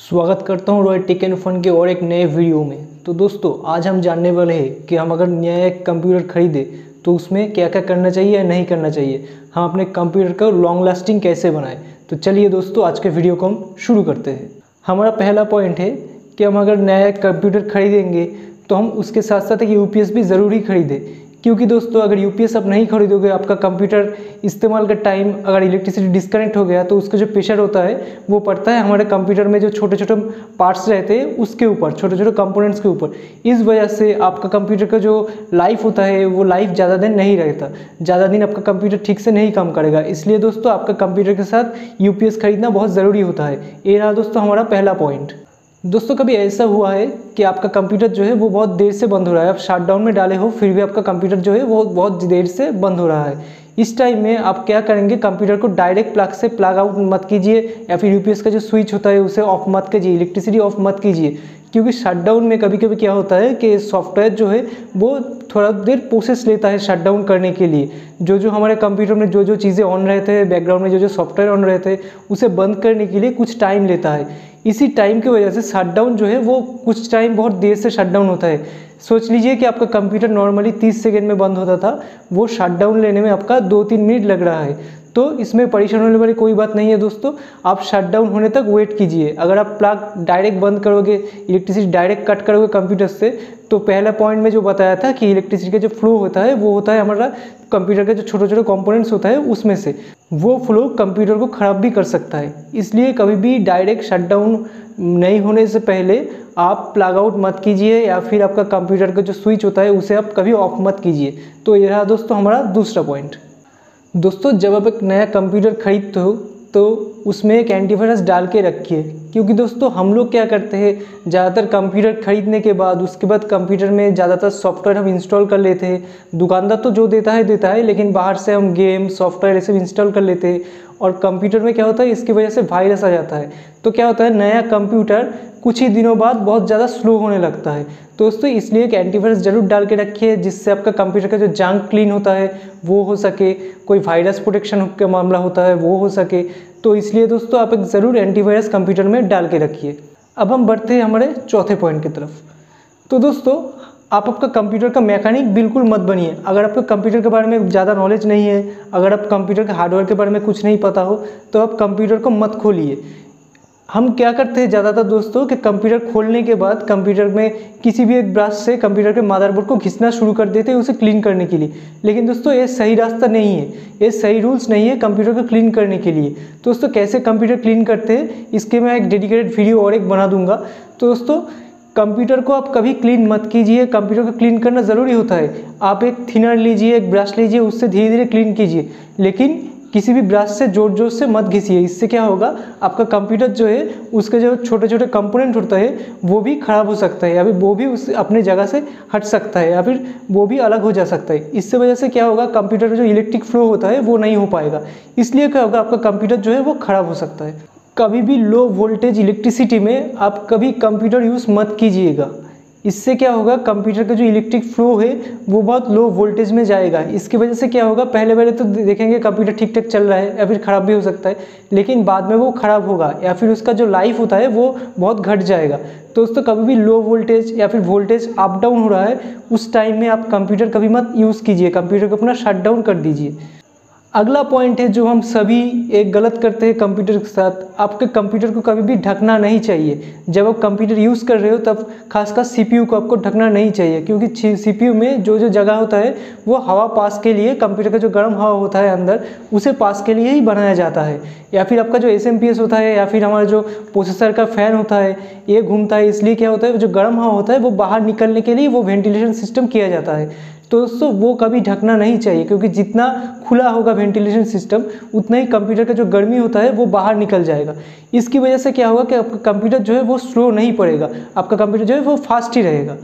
स्वागत करता हूँ रॉय टेक एंड फन के और एक नए वीडियो में। तो दोस्तों आज हम जानने वाले हैं कि हम अगर नया एक कंप्यूटर खरीदें तो उसमें क्या क्या करना चाहिए या नहीं करना चाहिए, हम अपने कंप्यूटर को लॉन्ग लास्टिंग कैसे बनाएं। तो चलिए दोस्तों आज के वीडियो को हम शुरू करते हैं। हमारा पहला पॉइंट है कि हम अगर नया एक कंप्यूटर खरीदेंगे तो हम उसके साथ साथ एक यूपीएस भी ज़रूरी खरीदें, क्योंकि दोस्तों अगर यूपीएस आप नहीं खरीदोगे, आपका कंप्यूटर इस्तेमाल का टाइम अगर इलेक्ट्रिसिटी डिस्कनेक्ट हो गया तो उसका जो प्रेशर होता है वो पड़ता है हमारे कंप्यूटर में जो छोटे छोटे पार्ट्स रहते हैं उसके ऊपर, छोटे छोटे कंपोनेंट्स के ऊपर। इस वजह से आपका कंप्यूटर का जो लाइफ होता है वो लाइफ ज़्यादा दिन नहीं रहता, ज़्यादा दिन आपका कंप्यूटर ठीक से नहीं काम करेगा। इसलिए दोस्तों आपका कंप्यूटर के साथ यूपीएस खरीदना बहुत ज़रूरी होता है। ये रहा दोस्तों हमारा पहला पॉइंट। दोस्तों कभी ऐसा हुआ है कि आपका कंप्यूटर जो है वो बहुत देर से बंद हो रहा है, आप शटडाउन में डाले हो फिर भी आपका कंप्यूटर जो है वो बहुत देर से बंद हो रहा है। इस टाइम में आप क्या करेंगे, कंप्यूटर को डायरेक्ट प्लग से प्लग आउट मत कीजिए या फिर यूपीएस का जो स्विच होता है उसे ऑफ मत कीजिए, इलेक्ट्रिसिटी ऑफ मत कीजिए। क्योंकि शटडाउन में कभी कभी क्या होता है कि सॉफ्टवेयर जो है वो थोड़ा देर प्रोसेस लेता है शटडाउन करने के लिए। जो हमारे कंप्यूटर में जो चीज़ें ऑन रहते हैं, बैकग्राउंड में जो सॉफ्टवेयर ऑन रहते हैं उसे बंद करने के लिए कुछ टाइम लेता है। इसी टाइम की वजह से शटडाउन जो है वो कुछ टाइम बहुत देर से शटडाउन होता है। सोच लीजिए कि आपका कंप्यूटर नॉर्मली 30 सेकेंड में बंद होता था, वो शटडाउन लेने में आपका 2-3 मिनट लग रहा है। तो इसमें परेशान होने वाली कोई बात नहीं है दोस्तों, आप शटडाउन होने तक वेट कीजिए। अगर आप प्लग डायरेक्ट बंद करोगे, इलेक्ट्रिसिटी डायरेक्ट कट करोगे कंप्यूटर से, तो पहला पॉइंट में जो बताया था कि इलेक्ट्रिसिटी का जो फ्लो होता है वो होता है हमारा कंप्यूटर के जो छोटे छोटे कंपोनेंट्स होता है उसमें से, वो फ्लो कंप्यूटर को ख़राब भी कर सकता है। इसलिए कभी भी डायरेक्ट शटडाउन नहीं होने से पहले आप प्लग आउट मत कीजिए या फिर आपका कंप्यूटर का जो स्विच होता है उसे आप कभी ऑफ मत कीजिए। तो ये रहा दोस्तों हमारा दूसरा पॉइंट। दोस्तों जब आप एक नया कंप्यूटर खरीदते हो तो उसमें एक एंटीवायरस डाल के रखिए, क्योंकि दोस्तों हम लोग क्या करते हैं, ज़्यादातर कंप्यूटर खरीदने के बाद उसके बाद कंप्यूटर में ज़्यादातर सॉफ्टवेयर हम इंस्टॉल कर लेते हैं। दुकानदार तो जो देता है, लेकिन बाहर से हम गेम सॉफ्टवेयर ऐसे इंस्टॉल कर लेते हैं और कंप्यूटर में क्या होता है, इसकी वजह से वायरस आ जाता है। तो क्या होता है, नया कंप्यूटर कुछ ही दिनों बाद बहुत ज़्यादा स्लो होने लगता है। दोस्तों इसलिए एक एंटीवायरस जरूर डाल के रखिए, जिससे आपका कंप्यूटर का जो जंक क्लीन होता है वो हो सके, कोई वायरस प्रोटेक्शन का मामला होता है वो हो सके। तो इसलिए दोस्तों आप एक ज़रूर एंटीवायरस कंप्यूटर में डाल के रखिए। अब हम बढ़ते हैं हमारे चौथे पॉइंट की तरफ। तो दोस्तों आप आपका कंप्यूटर का मैकेनिक बिल्कुल मत बनिए। अगर आपको कंप्यूटर के बारे में ज़्यादा नॉलेज नहीं है, अगर आप कंप्यूटर के हार्डवेयर के बारे में कुछ नहीं पता हो, तो आप कंप्यूटर को मत खोलिए। हम क्या करते हैं ज़्यादातर दोस्तों कि कंप्यूटर खोलने के बाद कंप्यूटर में किसी भी एक ब्रश से कंप्यूटर के मदरबोर्ड को घिसना शुरू कर देते हैं उसे क्लीन करने के लिए। लेकिन दोस्तों ये सही रास्ता नहीं है, ये सही रूल्स नहीं है कंप्यूटर को क्लीन करने के लिए। दोस्तों कैसे कंप्यूटर क्लीन करते हैं इसके मैं एक डेडिकेटेड वीडियो और एक बना दूंगा। तो दोस्तों कंप्यूटर को आप कभी क्लीन मत कीजिए, कंप्यूटर को क्लीन करना ज़रूरी होता है। आप एक थिनर लीजिए, एक ब्रश लीजिए, उससे धीरे धीरे क्लीन कीजिए, लेकिन किसी भी ब्रश से जोर जोर से मत घिसिए। इससे क्या होगा, आपका कंप्यूटर जो है उसके जो छोटे छोटे कंपोनेंट होता है वो भी ख़राब हो सकता है, या फिर वो भी उस अपने जगह से हट सकता है, या फिर वो भी अलग हो जा सकता है। इससे वजह से क्या होगा, कंप्यूटर का जो इलेक्ट्रिक फ्लो होता है वो नहीं हो पाएगा। इसलिए क्या होगा, आपका कंप्यूटर जो है वो ख़राब हो सकता है। कभी भी लो वोल्टेज इलेक्ट्रिसिटी में आप कभी कंप्यूटर यूज़ मत कीजिएगा। इससे क्या होगा, कंप्यूटर का जो इलेक्ट्रिक फ्लो है वो बहुत लो वोल्टेज में जाएगा। इसकी वजह से क्या होगा, पहले तो देखेंगे कंप्यूटर ठीक ठाक चल रहा है या फिर ख़राब भी हो सकता है, लेकिन बाद में वो ख़राब होगा या फिर उसका जो लाइफ होता है वो बहुत घट जाएगा। दोस्तों कभी भी लो वोल्टेज या फिर वोल्टेज अप डाउन हो रहा है उस टाइम में आप कंप्यूटर कभी मत यूज़ कीजिए, कंप्यूटर को अपना शट डाउन कर दीजिए। अगला पॉइंट है जो हम सभी एक गलत करते हैं कंप्यूटर के साथ, आपके कंप्यूटर को कभी भी ढकना नहीं चाहिए। जब आप कंप्यूटर यूज़ कर रहे हो तब खासकर सीपीयू को आपको ढकना नहीं चाहिए, क्योंकि सीपीयू में जो जगह होता है वो हवा पास के लिए, कंप्यूटर का जो गर्म हवा होता है अंदर उसे पास के लिए ही बनाया जाता है। या फिर आपका जो एसएमपीएस होता है या फिर हमारा जो प्रोसेसर का फ़ैन होता है ये घूमता है, इसलिए क्या होता है, जो गर्म हवा होता है वो बाहर निकलने के लिए वो वेंटिलेशन सिस्टम किया जाता है। तो दोस्तों वो कभी ढकना नहीं चाहिए, क्योंकि जितना खुला होगा वेंटिलेशन सिस्टम उतना ही कंप्यूटर का जो गर्मी होता है वो बाहर निकल जाएगा। इसकी वजह से क्या होगा कि आपका कंप्यूटर जो है वो स्लो नहीं पड़ेगा, आपका कंप्यूटर जो है वो फास्ट ही रहेगा।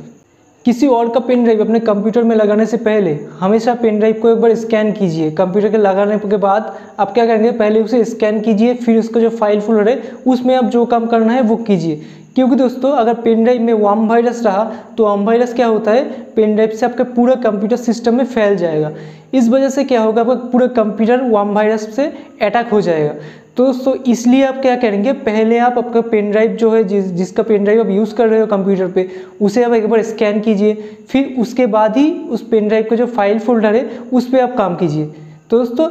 किसी और का पेन ड्राइव अपने कंप्यूटर में लगाने से पहले हमेशा पेन ड्राइव को एक बार स्कैन कीजिए। कंप्यूटर के लगाने के बाद आप क्या करेंगे, पहले उसे स्कैन कीजिए, फिर उसका जो फाइल फोल्डर है उसमें आप जो काम करना है वो कीजिए। क्योंकि दोस्तों अगर पेन ड्राइव में वर्म वायरस रहा तो वर्म वायरस क्या होता है, पेन ड्राइव से आपका पूरा कंप्यूटर सिस्टम में फैल जाएगा। इस वजह से क्या होगा, आपका पूरा कंप्यूटर वर्म वायरस से अटैक हो जाएगा। तो दोस्तों इसलिए आप क्या करेंगे, पहले आप आपका पेन ड्राइव जो है जिसका पेन ड्राइव आप यूज़ कर रहे हो कंप्यूटर पे, उसे आप एक बार स्कैन कीजिए, फिर उसके बाद ही उस पेन ड्राइव का जो फाइल फोल्डर है उस पर आप काम कीजिए। तो दोस्तों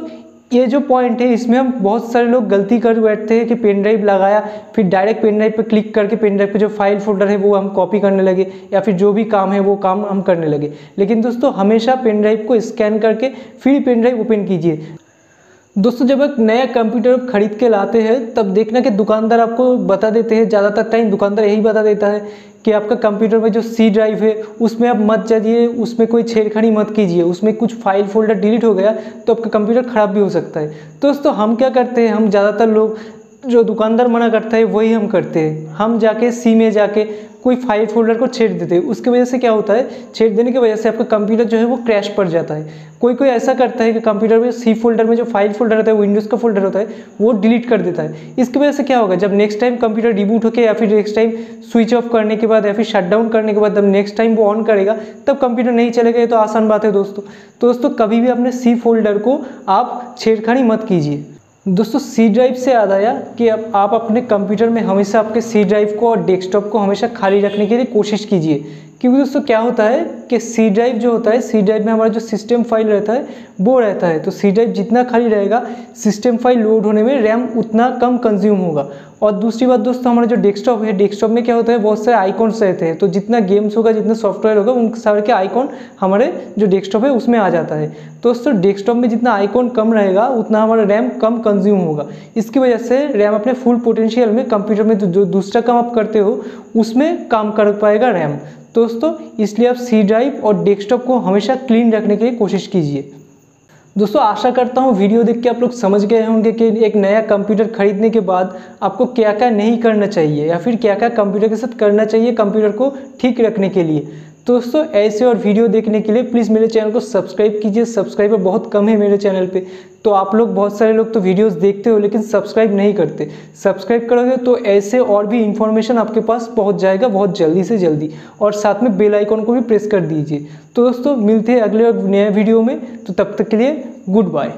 ये जो पॉइंट है इसमें हम बहुत सारे लोग गलती कर बैठते हैं कि पेन ड्राइव लगाया फिर डायरेक्ट पेन ड्राइव पे क्लिक करके पेन ड्राइव पे जो फाइल फोल्डर है वो हम कॉपी करने लगे, या फिर जो भी काम है वो काम हम करने लगे। लेकिन दोस्तों हमेशा पेन ड्राइव को स्कैन करके फिर पेन ड्राइव ओपन कीजिए। दोस्तों जब एक नया कंप्यूटर खरीद के लाते हैं तब देखना कि दुकानदार आपको बता देते हैं, ज़्यादातर टाइम दुकानदार यही बता देता है कि आपका कंप्यूटर में जो सी ड्राइव है उसमें आप मत जाइए, उसमें कोई छेड़खानी मत कीजिए, उसमें कुछ फाइल फोल्डर डिलीट हो गया तो आपका कंप्यूटर ख़राब भी हो सकता है। तो दोस्तों हम क्या करते हैं, हम ज़्यादातर लोग जो दुकानदार मना करता है वही हम करते हैं, हम जाके सी में जाके कोई फाइल फोल्डर को छेड़ देते हैं। उसकी वजह से क्या होता है, छेड़ देने की वजह से आपका कंप्यूटर जो है वो क्रैश पड़ जाता है। कोई कोई ऐसा करता है कि कंप्यूटर में सी फोल्डर में जो फाइल फोल्डर होता है, विंडोज़ का फोल्डर होता है, वो डिलीट कर देता है। इसकी वजह से क्या होगा, जब नेक्स्ट टाइम कंप्यूटर रिबूट होकर या फिर नेक्स्ट टाइम स्विच ऑफ करने के बाद या फिर शट डाउन करने के बाद जब नेक्स्ट टाइम वो ऑन करेगा तब कंप्यूटर नहीं चलेगा। ये तो आसान बात है दोस्तों। तो दोस्तों कभी भी अपने सी फोल्डर को आप छेड़खानी मत कीजिए। दोस्तों सी ड्राइव से याद आया कि अब आप अपने कंप्यूटर में हमेशा आपके सी ड्राइव को और डेस्कटॉप को हमेशा खाली रखने के लिए कोशिश कीजिए, क्योंकि दोस्तों क्या होता है कि सी ड्राइव जो होता है, सी ड्राइव में हमारा जो सिस्टम फाइल रहता है वो रहता है। तो सी ड्राइव जितना खाली रहेगा सिस्टम फाइल लोड होने में रैम उतना कम कंज्यूम होगा। और दूसरी बात दोस्तों, हमारा जो डेस्कटॉप है, डेस्कटॉप में क्या होता है, बहुत सारे आइकॉन्स रहते हैं। तो जितना गेम्स होगा, जितना सॉफ्टवेयर होगा, उन सारे के आइकॉन हमारे जो डेस्कटॉप है उसमें आ जाता है। तो दोस्तों डेस्कटॉप में जितना आइकॉन कम रहेगा उतना हमारा रैम कम कंज्यूम होगा। इसकी वजह से रैम अपने फुल पोटेंशियल में कंप्यूटर में जो दूसरा काम आप करते हो उसमें काम कर पाएगा रैम। दोस्तों इसलिए आप सी ड्राइव और डेस्कटॉप को हमेशा क्लीन रखने के लिए कोशिश कीजिए। दोस्तों आशा करता हूँ वीडियो देख के आप लोग समझ गए होंगे कि एक नया कंप्यूटर खरीदने के बाद आपको क्या क्या नहीं करना चाहिए या फिर क्या क्या कंप्यूटर के साथ करना चाहिए कंप्यूटर को ठीक रखने के लिए। तो दोस्तों ऐसे और वीडियो देखने के लिए प्लीज़ मेरे चैनल को सब्सक्राइब कीजिए। सब्सक्राइबर बहुत कम है मेरे चैनल पे, तो आप लोग बहुत सारे लोग तो वीडियोस देखते हो लेकिन सब्सक्राइब नहीं करते। सब्सक्राइब करोगे तो ऐसे और भी इन्फॉर्मेशन आपके पास पहुंच जाएगा बहुत जल्दी से जल्दी, और साथ में बेल आइकन को भी प्रेस कर दीजिए। तो दोस्तों मिलते हैं अगले और नए वीडियो में, तो तब तक के लिए गुड बाय।